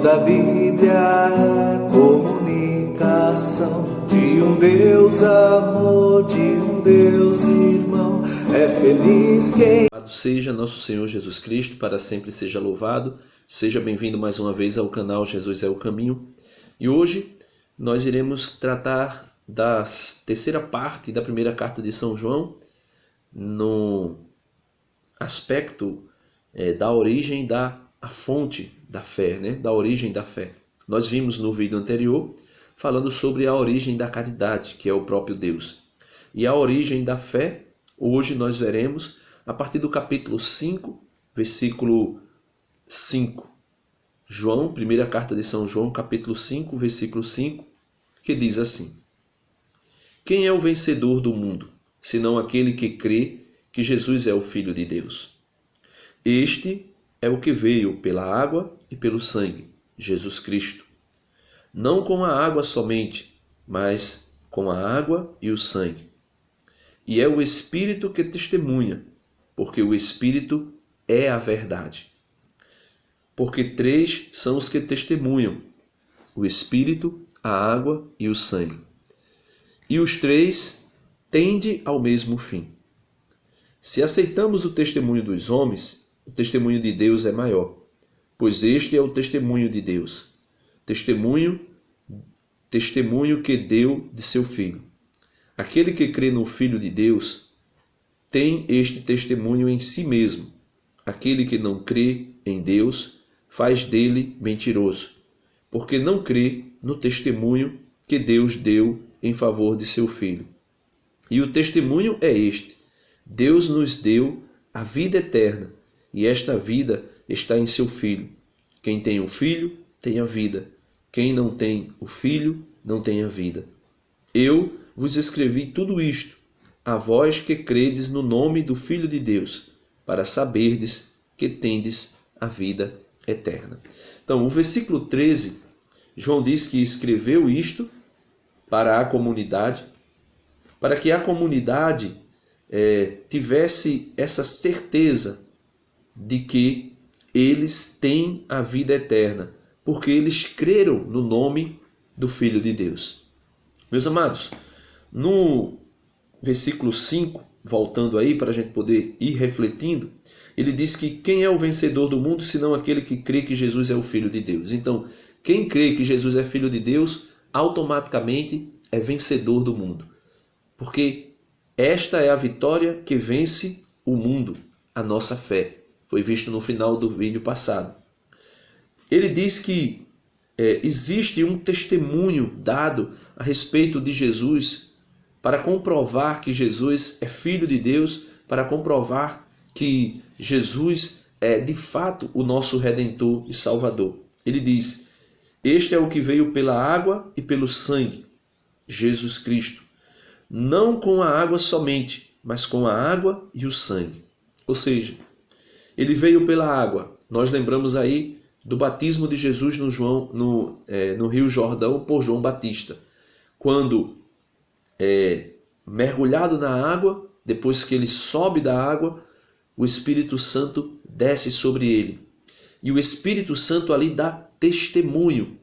Toda a Bíblia é comunicação de um Deus amor, de um Deus irmão. É feliz quem... Louvado seja nosso Senhor Jesus Cristo, para sempre seja louvado. Seja bem-vindo mais uma vez ao canal Jesus é o Caminho. E hoje nós iremos tratar da terceira parte da primeira carta de São João, no aspecto da origem a fonte da fé, né? Da origem da fé. Nós vimos no vídeo anterior falando sobre a origem da caridade, que é o próprio Deus. E a origem da fé, hoje nós veremos a partir do capítulo 5, versículo 5. João, primeira carta de São João, capítulo 5, versículo 5, que diz assim: Quem é o vencedor do mundo, senão aquele que crê que Jesus é o Filho de Deus? Este é o que veio pela água e pelo sangue, Jesus Cristo. Não com a água somente, mas com a água e o sangue. E é o Espírito que testemunha, porque o Espírito é a verdade. Porque três são os que testemunham: o Espírito, a água e o sangue. E os três tendem ao mesmo fim. Se aceitamos o testemunho dos homens, o testemunho de Deus é maior, pois este é o testemunho de Deus. Testemunho que deu de seu Filho. Aquele que crê no Filho de Deus tem este testemunho em si mesmo. Aquele que não crê em Deus faz dele mentiroso, porque não crê no testemunho que Deus deu em favor de seu Filho. E o testemunho é este: Deus nos deu a vida eterna, e esta vida está em seu Filho. Quem tem o Filho tem a vida. Quem não tem o Filho não tem a vida. Eu vos escrevi tudo isto, a vós que credes no nome do Filho de Deus, para saberdes que tendes a vida eterna. Então, o versículo 13, João diz que escreveu isto para a comunidade, para que a comunidade tivesse essa certeza de que eles têm a vida eterna, porque eles creram no nome do Filho de Deus. Meus amados, no versículo 5, voltando aí para a gente poder ir refletindo, ele diz que quem é o vencedor do mundo, senão aquele que crê que Jesus é o Filho de Deus. Então, quem crê que Jesus é Filho de Deus, automaticamente é vencedor do mundo. Porque esta é a vitória que vence o mundo, a nossa fé. Foi visto no final do vídeo passado. Ele diz que existe um testemunho dado a respeito de Jesus para comprovar que Jesus é Filho de Deus, para comprovar que Jesus é de fato o nosso Redentor e Salvador. Ele diz: Este é o que veio pela água e pelo sangue, Jesus Cristo. Não com a água somente, mas com a água e o sangue. Ou seja, ele veio pela água. Nós lembramos aí do batismo de Jesus no Rio Jordão por João Batista. Quando mergulhado na água, depois que ele sobe da água, o Espírito Santo desce sobre ele. E o Espírito Santo ali dá testemunho.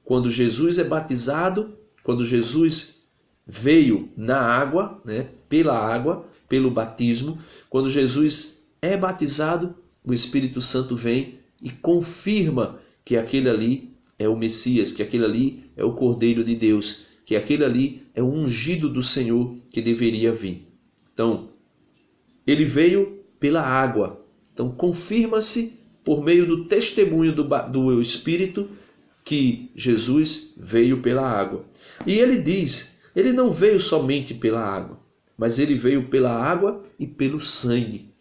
Quando Jesus é batizado, quando Jesus veio na água, né, pela água, pelo batismo, quando Jesus é batizado, o Espírito Santo vem e confirma que aquele ali é o Messias, que aquele ali é o Cordeiro de Deus, que aquele ali é o ungido do Senhor que deveria vir. Então, ele veio pela água. Então, confirma-se por meio do testemunho do Espírito que Jesus veio pela água. E ele diz, ele não veio somente pela água, mas ele veio pela água e pelo sangue.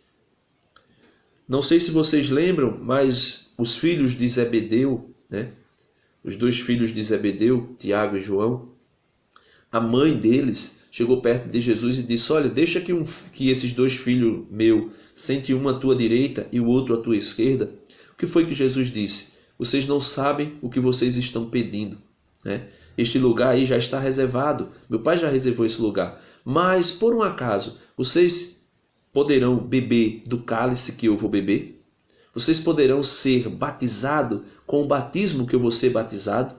Não sei se vocês lembram, mas os filhos de Zebedeu, né? Os dois filhos de Zebedeu, Tiago e João, a mãe deles chegou perto de Jesus e disse: Olha, deixa que esses dois filhos meus sente um à tua direita e o outro à tua esquerda. O que foi que Jesus disse? Vocês não sabem o que vocês estão pedindo, né? Este lugar aí já está reservado. Meu pai já reservou esse lugar. Mas, por um acaso, vocês poderão beber do cálice que eu vou beber? vocês poderão ser batizados com o batismo que eu vou ser batizado?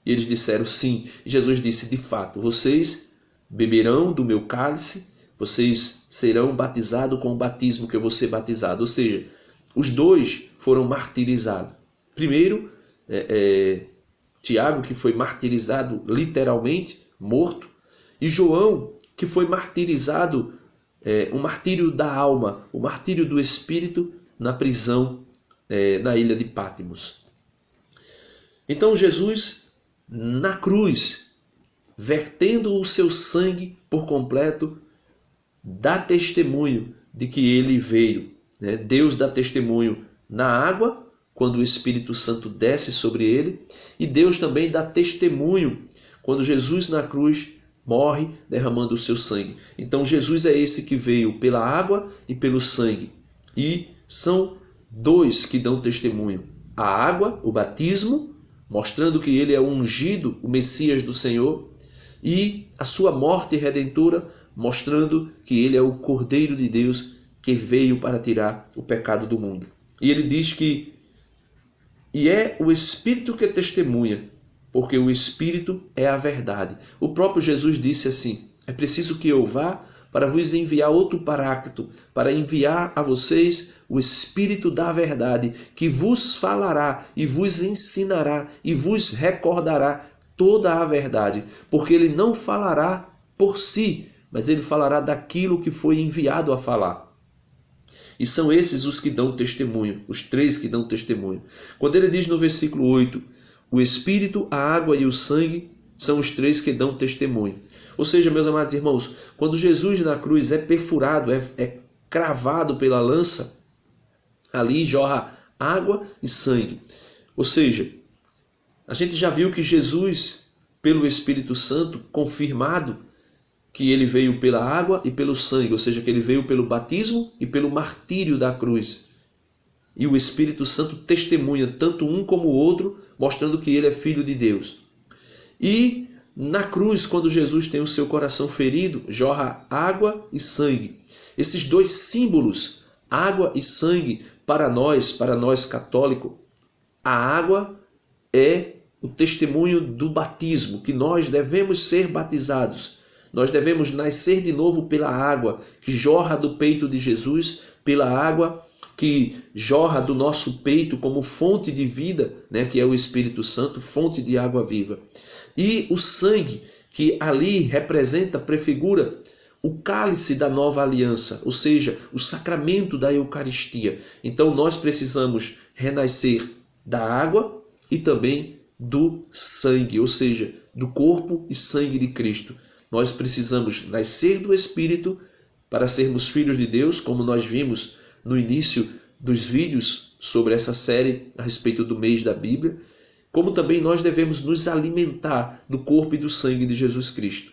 E eles disseram sim. E Jesus disse, de fato, vocês beberão do meu cálice, vocês serão batizados com o batismo que eu vou ser batizado. Ou seja, os dois foram martirizados. Primeiro, Tiago, que foi martirizado literalmente, morto, e João, que foi martirizado, o martírio da alma, o martírio do espírito, na prisão, na ilha de Pátimos. Então Jesus, na cruz, vertendo o seu sangue por completo, dá testemunho de que ele veio. Deus dá testemunho na água, quando o Espírito Santo desce sobre ele, e Deus também dá testemunho quando Jesus na cruz morre derramando o seu sangue. Então Jesus é esse que veio pela água e pelo sangue. E são dois que dão testemunho. A água, o batismo, mostrando que ele é o ungido, o Messias do Senhor, e a sua morte redentora, mostrando que ele é o Cordeiro de Deus que veio para tirar o pecado do mundo. E ele diz que é o Espírito que testemunha, porque o Espírito é a verdade. O próprio Jesus disse assim, é preciso que eu vá para vos enviar outro Paráclito, para enviar a vocês o Espírito da verdade, que vos falará e vos ensinará e vos recordará toda a verdade, porque ele não falará por si, mas ele falará daquilo que foi enviado a falar. E são esses os que dão testemunho, os três que dão testemunho. Quando ele diz no versículo 8, o Espírito, a água e o sangue são os três que dão testemunho. Ou seja, meus amados irmãos, quando Jesus na cruz é perfurado, é cravado pela lança, ali jorra água e sangue. Ou seja, a gente já viu que Jesus, pelo Espírito Santo, confirmado que ele veio pela água e pelo sangue, ou seja, que ele veio pelo batismo e pelo martírio da cruz. E o Espírito Santo testemunha tanto um como o outro, mostrando que ele é filho de Deus. E na cruz, quando Jesus tem o seu coração ferido, jorra água e sangue. Esses dois símbolos, água e sangue, para nós católicos, a água é o testemunho do batismo, que nós devemos ser batizados. Nós devemos nascer de novo pela água que jorra do peito de Jesus, pela água que jorra do nosso peito como fonte de vida, que é o Espírito Santo, fonte de água viva. E o sangue, que ali representa, prefigura o cálice da nova aliança, ou seja, o sacramento da Eucaristia. Então nós precisamos renascer da água e também do sangue, ou seja, do corpo e sangue de Cristo. Nós precisamos nascer do Espírito para sermos filhos de Deus, como nós vimos no início dos vídeos sobre essa série a respeito do mês da Bíblia, como também nós devemos nos alimentar do corpo e do sangue de Jesus Cristo.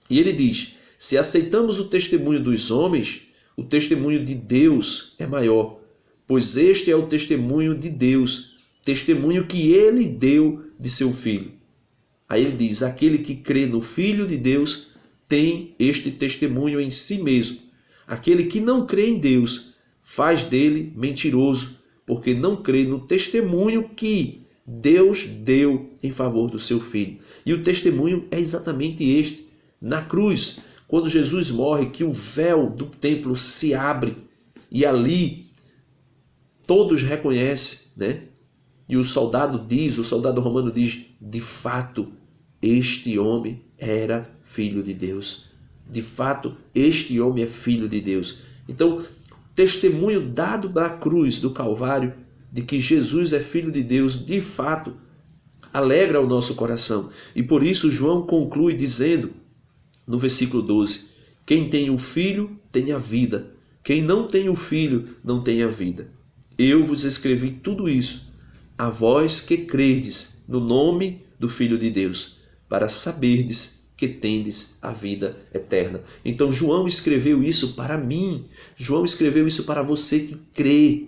E ele diz, se aceitamos o testemunho dos homens, o testemunho de Deus é maior, pois este é o testemunho de Deus, testemunho que ele deu de seu Filho. Aí ele diz, aquele que crê no Filho de Deus tem este testemunho em si mesmo. Aquele que não crê em Deus faz dele mentiroso, porque não crê no testemunho que Deus deu em favor do seu Filho. E o testemunho é exatamente este. Na cruz, quando Jesus morre, que o véu do templo se abre e ali todos reconhecem, E o soldado romano diz, de fato, este homem era filho de Deus. De fato, este homem é filho de Deus. Então, testemunho dado na cruz do Calvário de que Jesus é filho de Deus, de fato, alegra o nosso coração. E por isso João conclui dizendo, no versículo 12, quem tem o Filho tem a vida. Quem não tem o Filho não tem a vida. Eu vos escrevi tudo isso, a vós que credes no nome do Filho de Deus, para saberdes que tendes a vida eterna. Então João escreveu isso para mim, João escreveu isso para você que crê.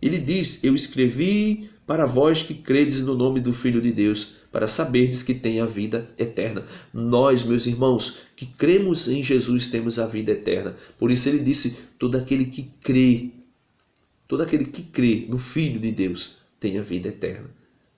Ele diz, eu escrevi para vós que credes no nome do Filho de Deus, para saberdes que tem a vida eterna. Nós, meus irmãos, que cremos em Jesus, temos a vida eterna. Por isso ele disse, todo aquele que crê Todo aquele que crê no Filho de Deus tem a vida eterna.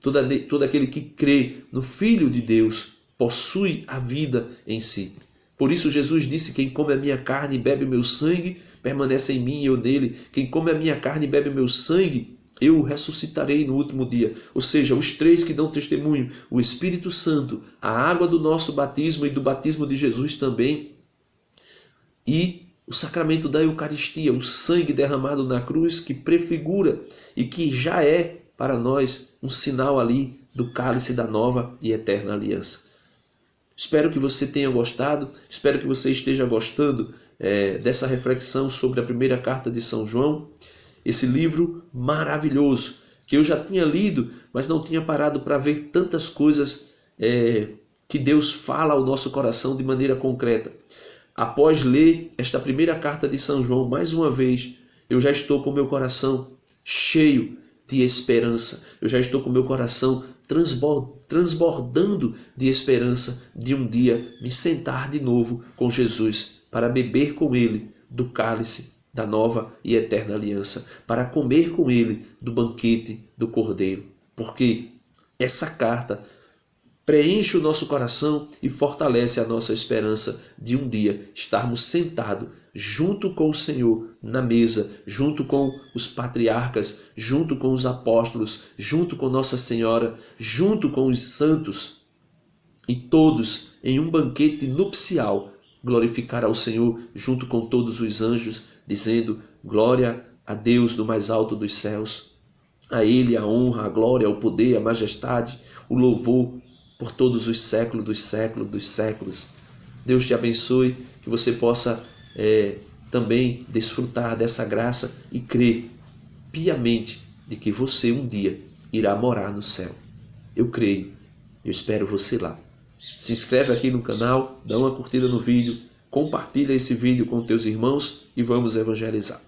Todo aquele que crê no Filho de Deus possui a vida em si. Por isso Jesus disse: quem come a minha carne e bebe o meu sangue, permanece em mim e eu nele. Quem come a minha carne e bebe o meu sangue, eu o ressuscitarei no último dia. Ou seja, os três que dão testemunho, o Espírito Santo, a água do nosso batismo e do batismo de Jesus também, e o sacramento da Eucaristia, o sangue derramado na cruz, que prefigura e que já é para nós um sinal ali do cálice da nova e eterna aliança. Espero que você tenha gostado, espero que você esteja gostando dessa reflexão sobre a primeira carta de São João, esse livro maravilhoso, que eu já tinha lido, mas não tinha parado para ver tantas coisas que Deus fala ao nosso coração de maneira concreta. Após ler esta primeira carta de São João, mais uma vez, eu já estou com meu coração cheio de esperança. Eu já estou com meu coração transbordando de esperança de um dia me sentar de novo com Jesus para beber com Ele do cálice da nova e eterna aliança, para comer com Ele do banquete do Cordeiro. Porque essa carta preenche o nosso coração e fortalece a nossa esperança de um dia estarmos sentados junto com o Senhor na mesa, junto com os patriarcas, junto com os apóstolos, junto com Nossa Senhora, junto com os santos, e todos em um banquete nupcial glorificar ao Senhor junto com todos os anjos, dizendo: glória a Deus do mais alto dos céus, a Ele a honra, a glória, o poder, a majestade, o louvor por todos os séculos dos séculos dos séculos. Deus te abençoe, que você possa também desfrutar dessa graça e crer piamente de que você um dia irá morar no céu. Eu creio, eu espero você lá. Se inscreve aqui no canal, dá uma curtida no vídeo, compartilha esse vídeo com teus irmãos e vamos evangelizar.